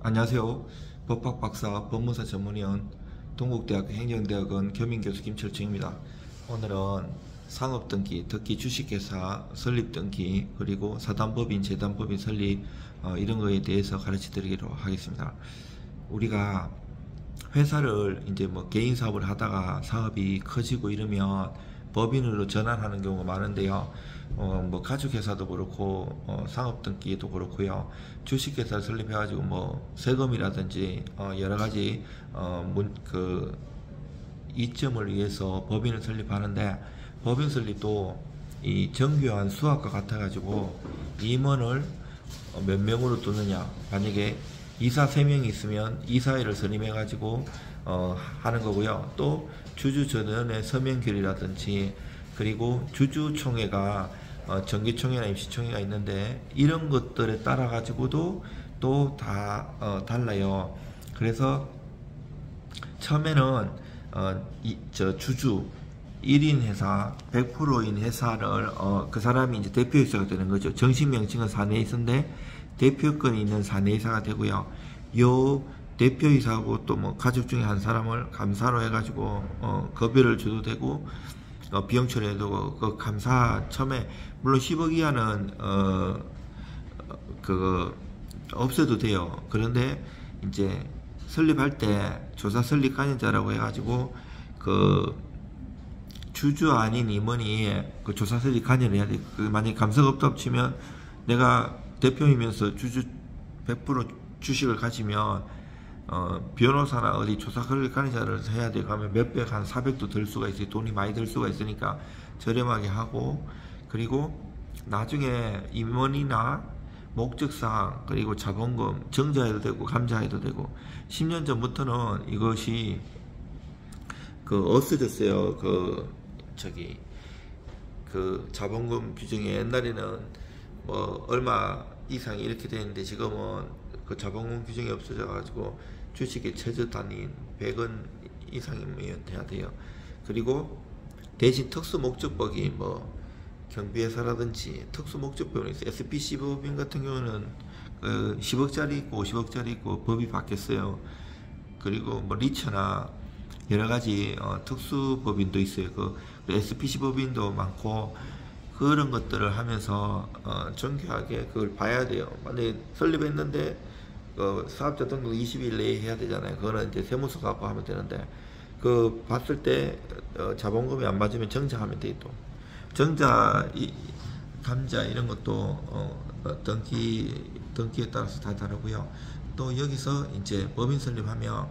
안녕하세요. 법학박사 법무사 전문위원 동국대학교 행정대학원 겸임교수 김철중입니다. 오늘은 상업등기, 특히 주식회사 설립등기, 그리고 사단법인, 재단법인 설립 이런 거에 대해서 가르쳐 드리기로 하겠습니다. 우리가 회사를 이제 뭐 개인 사업을 하다가 사업이 커지고 이러면 법인으로 전환하는 경우가 많은데요. 뭐 가족회사도 그렇고 상업등기도 그렇고요. 주식회사를 설립해가지고 뭐 세금이라든지 여러 가지 그 이점을 위해서 법인을 설립하는데, 법인 설립도 이 정교한 수학과 같아가지고 임원을 몇 명으로 두느냐, 만약에 이사 3명이 있으면 이사회를 선임해가지고 하는 거고요. 또 주주전원의 서명결이라든지, 그리고 주주총회가 정기총회나 임시총회가 있는데, 이런 것들에 따라 가지고도 또 다 달라요. 그래서 처음에는 주주 1인 회사, 100%인 회사를 그 사람이 이제 대표이사가 되는 거죠. 정식 명칭은 사내이사인데 대표권이 있는 사내이사가 되고요. 요 대표이사하고 또 뭐 가족 중에 한 사람을 감사로 해가지고 급여를 줘도 되고 비용 처리해도 그 감사 처음에 물론 10억 이하는 그거 없어도 돼요. 그런데 이제 설립할 때 조사 설립 관여자라고 해가지고 그 주주 아닌 임원이 그 조사 설립 관여를 해야 돼. 그 만약에 감사가 없다 치면, 내가 대표이면서 주주 100% 주식을 가지면 변호사나 어디 조사 설립 관여자를 해야 돼. 가면 몇백, 한 400도 들 수가 있어요. 돈이 많이 들 수가 있으니까 저렴하게 하고, 그리고 나중에 임원이나 목적사항, 그리고 자본금 정자해도 되고 감자해도 되고. 10년 전부터는 이것이 없어졌어요. 그 자본금 규정이 옛날에는 뭐 얼마 이상이 이렇게 되는데, 지금은 그 자본금 규정이 없어져 가지고 주식의 최저 단위인 100원 이상이면 돼야 돼요. 그리고 대신 특수 목적법이 뭐 경비회사라든지 특수 목적법이 있어요. SPC 법인 같은 경우는 10억짜리 있고 50억짜리 있고 법이 바뀌었어요. 그리고 뭐 리처나 여러 가지 특수 법인도 있어요. 그 SPC 법인도 많고, 그런 것들을 하면서 정교하게 그걸 봐야 돼요. 만약에 설립했는데 사업자 등록 20일 내에 해야 되잖아요. 그거는 이제 세무서 갖고 하면 되는데, 그 봤을 때 자본금이 안 맞으면 정자하면 돼. 또 정자, 감자 이런 것도 등기에 따라서 다 다르고요. 또 여기서 이제 법인 설립하면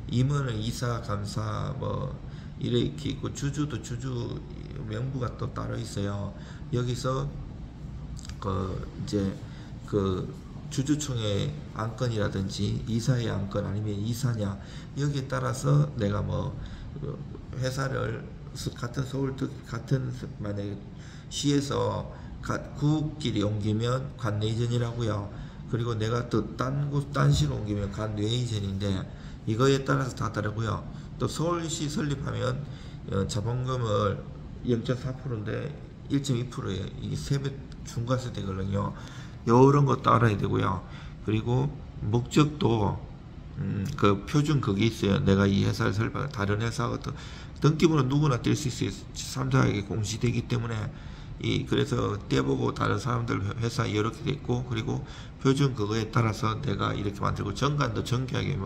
임원은 이사, 감사 뭐 이렇게 있고, 주주도 주주 명부가 또 따로 있어요. 여기서 이제 주주총회 안건이라든지 이사의 안건, 아니면 이사냐, 여기에 따라서 내가 뭐 회사를 같은 같은 만약에 시에서 구길이 옮기면 관내 이전이라고요. 그리고 내가 또 딴 시로 옮기면 관외 이전인데, 이거에 따라서 다 다르고요. 또 서울시 설립하면 자본금을 0.4%인데 1.2%예요. 이게 3배 중과세 되거든요. 이런 것도 알아야 되고요. 그리고 목적도 그 표준 그게 있어요. 내가 이 회사를 설립하고 다른 회사하고 등기부는 누구나 뗄 수 있어요. 3자에게 공시되기 때문에. 그래서 떼보고 다른 사람들 회사 이렇게 돼 있고, 그리고 표준 그거에 따라서 내가 이렇게 만들고, 정관도 정교하게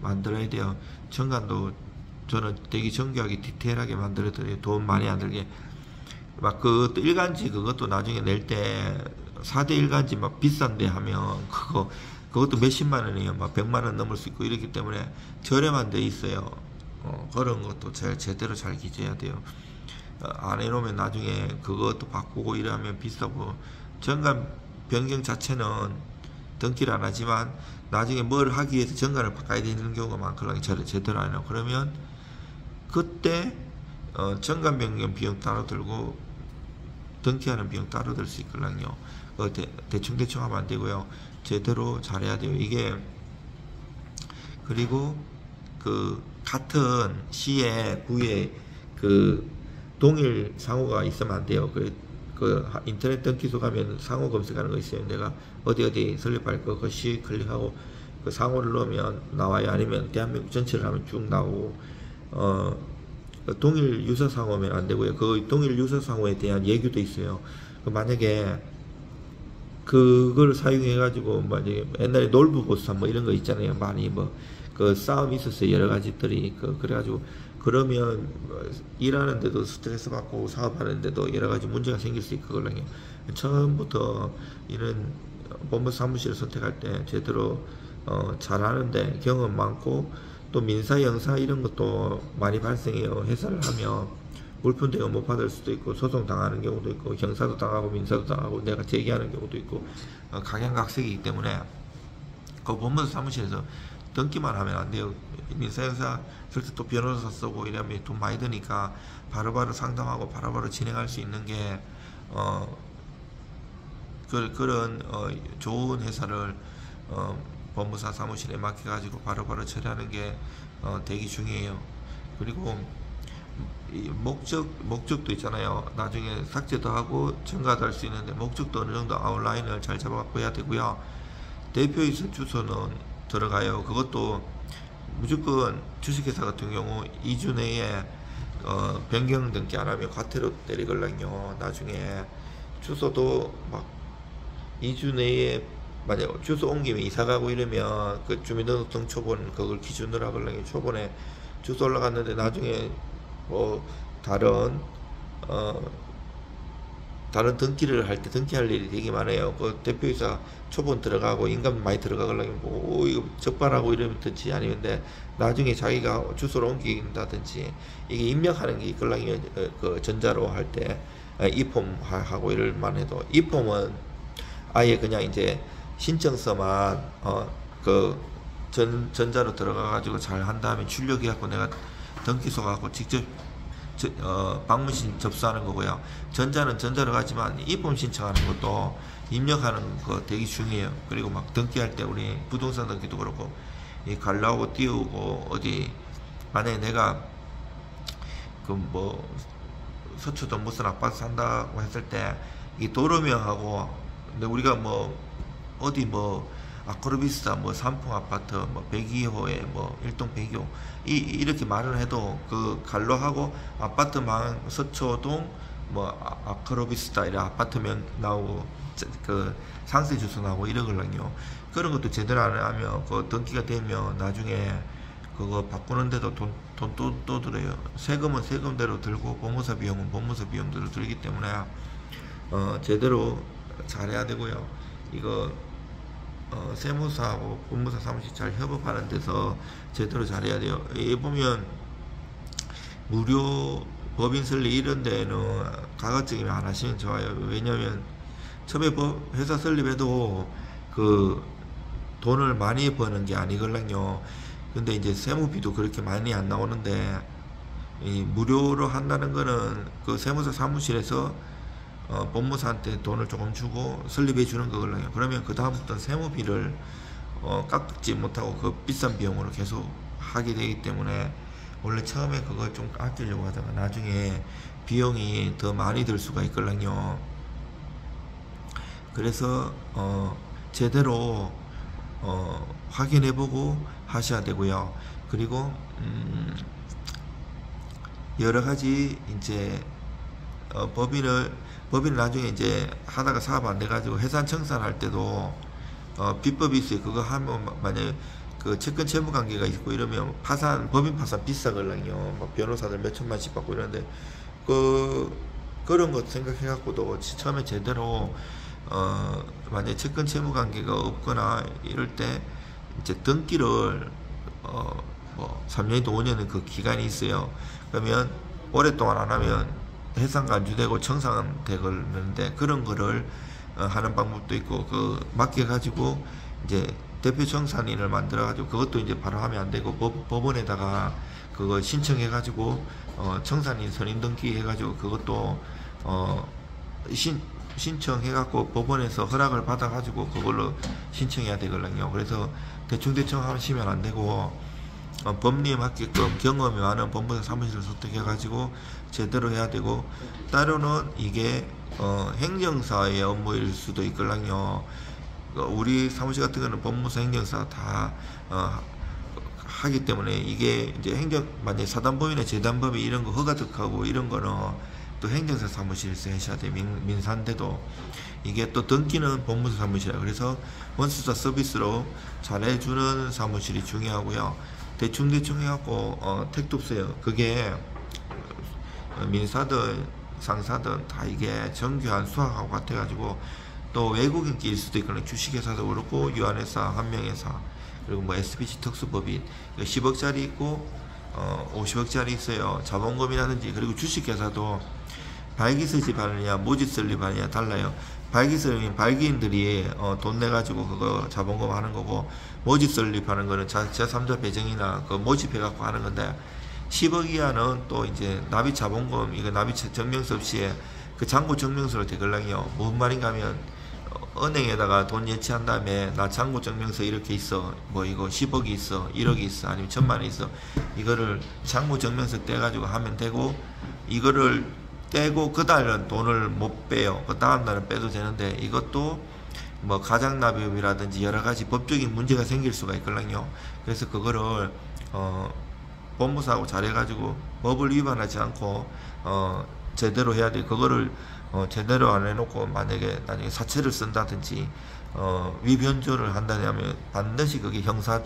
만들어야 돼요. 정관도 저는 되게 정교하게 디테일하게 만들어 드려요. 돈 많이 안 들게. 막 그것도 일간지, 그것도 나중에 낼 때 4대 일간지 막 비싼데 하면 그것도 몇십만 원이에요. 막 100만 원 넘을 수 있고 이렇기 때문에 저렴한 데 있어요. 그런 것도 제대로 잘 기재해야 돼요. 안 해놓으면 나중에 그것도 바꾸고 이러면 비싸고. 정관 변경 자체는 등기를 안 하지만 나중에 뭘 하기 위해서 정관을 바꿔야 되는 경우가 많거든요. 제대로 안 해요. 그러면 그때 정관 변경 비용 따로 들고 등기하는 비용 따로 들 수 있거든요. 대충 하면 안 되고요. 제대로 잘해야 돼요. 이게, 그리고 같은 시에 구에 동일 상호가 있으면 안 돼요. 인터넷 등기소 가면 상호 검색하는 거 있어요. 내가 어디 설립할 거, 그것이 클릭하고, 그 상호를 넣으면 나와요. 아니면 대한민국 전체를 하면 쭉 나오고 동일 유서 상호면 안 되고요. 그 동일 유서 상호에 대한 예규도 있어요. 만약에 그걸 사용해 가지고 만약에 옛날에 놀부보쌈 뭐 이런 거 있잖아요. 많이 뭐 그 싸움이 있었어요. 여러 가지들이 그래가지고 그러면 일하는데도 스트레스 받고 사업하는데도 여러 가지 문제가 생길 수 있거든요. 처음부터 이런 법무 사무실을 선택할 때 제대로 잘하는데 경험 많고 또 민사 형사 이런 것도 많이 발생해요. 회사를 하면 물품 대여 못 받을 수도 있고 소송 당하는 경우도 있고 형사도 당하고 민사도 당하고 내가 제기하는 경우도 있고 각양각색이기 때문에 그 법무 사무실에서 등기만 하면 안 돼요. 민사 형사 쓸 때 또 변호사 쓰고 이러면 돈 많이 드니까 바로바로 상담하고 바로바로 진행할 수 있는 게 그런 좋은 회사를 법무사 사무실에 맡겨가지고 바로바로 처리하는 게 되게 중요해요. 그리고 이 목적도 있잖아요. 나중에 삭제도 하고 첨가도 할 수 있는데 목적도 어느 정도 아웃라인을 잘 잡아봐야 되고요. 대표이사 주소는 들어가요. 그것도 무조건 주식회사 같은 경우 2주 내에 변경 등기 안 하면 과태료 때리걸랑요. 나중에 주소도 막 2주 내에 만약 주소 옮기면 이사가고 이러면 그 주민등록등 초본 그걸 기준으로 하걸랑요. 초본에 주소 올라갔는데 나중에 뭐 다른 등기를 할 때 등기할 일이 되게 많아요. 그 대표이사 초본 들어가고 인감 많이 들어가려면 뭐 이거 적발하고 이러든지 아니면 나중에 자기가 주소를 옮긴다든지 이게 입력하는 게 있걸랑요. 그 전자로 할 때 이폼 하고 이럴만 해도 이폼은 아예 그냥 이제 신청서만 그 전자로 들어가 가지고 잘 한 다음에 출력해 갖고 내가 등기소 갖고 직접 방문신 접수하는 거고요. 전자는 전자로 가지만 이폼 신청하는 것도 입력하는 거 되게 중요해요. 그리고 막 등기할 때 우리 부동산 등기도 그렇고 이 갈라오고 띄우고 어디 만약에 내가 그 뭐 서초동 무슨 아파트 산다고 했을 때 이 도로명하고 근데 우리가 뭐 어디 뭐 아크로비스타 뭐 삼풍 아파트 뭐 102호에 뭐 1동 102호 이렇게 말을 해도 그 갈로하고 아파트망 서초동 뭐 아크로비스타 이런 아파트명 나오고 그 상세 주소 나오고 이러거든요. 그런 것도 제대로 안 하면 그 등기가 되면 나중에 그거 바꾸는데도 돈 또 들어요. 세금은 세금대로 들고 법무사 비용은 법무사 비용대로 들기 때문에 제대로 잘해야 되고요. 이거 세무사하고 법무사 사무실 잘 협업하는 데서 제대로 잘해야 돼요. 여기 보면 무료 법인 설립 이런 데는 가급적이면 안 하시면 좋아요. 왜냐면 처음에 회사 설립해도 그 돈을 많이 버는 게 아니걸랑요. 근데 이제 세무비도 그렇게 많이 안 나오는데 이 무료로 한다는 거는 그 세무사 사무실에서 법무사한테 돈을 조금 주고 설립해 주는 거거든요. 그러면 그 다음부터 세무비를 깎지 못하고 그 비싼 비용으로 계속 하게 되기 때문에 원래 처음에 그걸 좀 아끼려고 하다가 나중에 비용이 더 많이 들 수가 있거든요. 그래서 제대로 확인해보고 하셔야 되고요. 그리고 여러 가지 이제 법인을 나중에 이제 하다가 사업 안 돼가지고 해산 청산할 때도 비법이 있어요. 그거 하면 만약에 그 채권 채무 관계가 있고 이러면 법인 파산 비싸걸랑요. 막 변호사들 몇 천만씩 받고 이러는데 그런 것 생각해 갖고도 처음에 제대로 만약에 채권 채무 관계가 없거나 이럴 때 이제 등기를 뭐 3년이든 5년은 그 기간이 있어요. 그러면 오랫동안 안 하면 해상 간주되고 청산되는데 그런 거를 하는 방법도 있고 그 맡겨가지고 이제 대표 청산인을 만들어가지고 그것도 이제 바로 하면 안 되고 법원에다가 그거 신청해가지고 청산인 선임 등기 해가지고 그것도 신청해갖고 법원에서 허락을 받아가지고 그걸로 신청해야 되거든요. 그래서 대충 하시면 안 되고 법리에 맞게끔 경험이 많은 법무사 사무실을 선택해가지고 제대로 해야 되고 때로는 이게 행정사의 업무일 수도 있거든요. 우리 사무실 같은 경우는 법무사 행정사 다 하기 때문에 이게 이제 만약에 사단법인이나 재단법인 이런 거 허가득하고 이런 거는 또 행정사 사무실에서 하셔야 돼요. 민사인데도 이게 또 등기는 법무사 사무실이라 그래서 원수사 서비스로 잘해주는 사무실이 중요하고요. 대충 해갖고 택도 없어요. 그게 민사든 상사든 다 이게 정교한 수학하고 같아가지고 또 외국인끼일 수도 있거나 주식회사도 그렇고 유한회사, 한명회사 그리고 뭐 SBC 특수법인 10억짜리 있고 50억짜리 있어요. 자본금이라든지. 그리고 주식회사도 발기 설립하느냐 모집 설립하느냐 달라요. 발기 설립은 발기인들이 돈 내가지고 그거 자본금 하는 거고, 모집 설립하는 거는 제3자 배정이나 그 모집해갖고 하는 건데, 10억 이하는 또 이제 납입 자본금, 이거 납입 증명서 없이 그 잔고 증명서를 대걸랑이요. 뭔 말인가 하면 은행에다가 돈 예치한 다음에 나 잔고 증명서 이렇게 있어, 뭐 이거 10억이 있어, 1억이 있어, 아니면 1000만이 있어, 이거를 잔고 증명서 떼가지고 하면 되고, 이거를 떼고 그 달은 돈을 못 빼요. 그 다음 날은 빼도 되는데, 이것도 뭐 가장납입이라든지 여러가지 법적인 문제가 생길 수가 있거든요. 그래서 그거를 법무사하고 잘해가지고 법을 위반하지 않고 제대로 해야 돼. 그거를 제대로 안 해놓고 만약에 나중에 사채를 쓴다든지 위변조를 한다면 반드시 그게 형사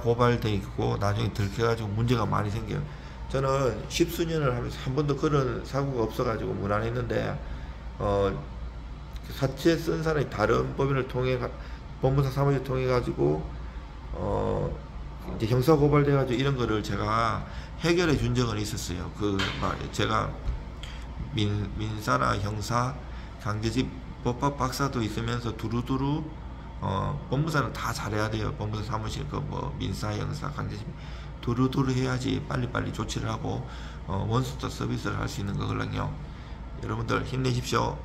고발돼 있고 나중에 들켜가지고 문제가 많이 생겨요. 저는 10수년을 하면서 한 번도 그런 사고가 없어가지고 무난했는데, 사채 쓴 사람이 다른 법인을 통해 법무사 사무실 통해 가지고 이제 형사 고발돼 가지고 이런 거를 제가 해결해 준 적은 있었어요. 제가 민사나 형사 강제집 법학 박사도 있으면서 두루두루 법무사는 다 잘해야 돼요. 법무사 사무실 뭐 민사 형사 강제집 두루두루 해야지 빨리빨리 조치를 하고 원수사 서비스를 할 수 있는 거거든요. 여러분들 힘내십시오.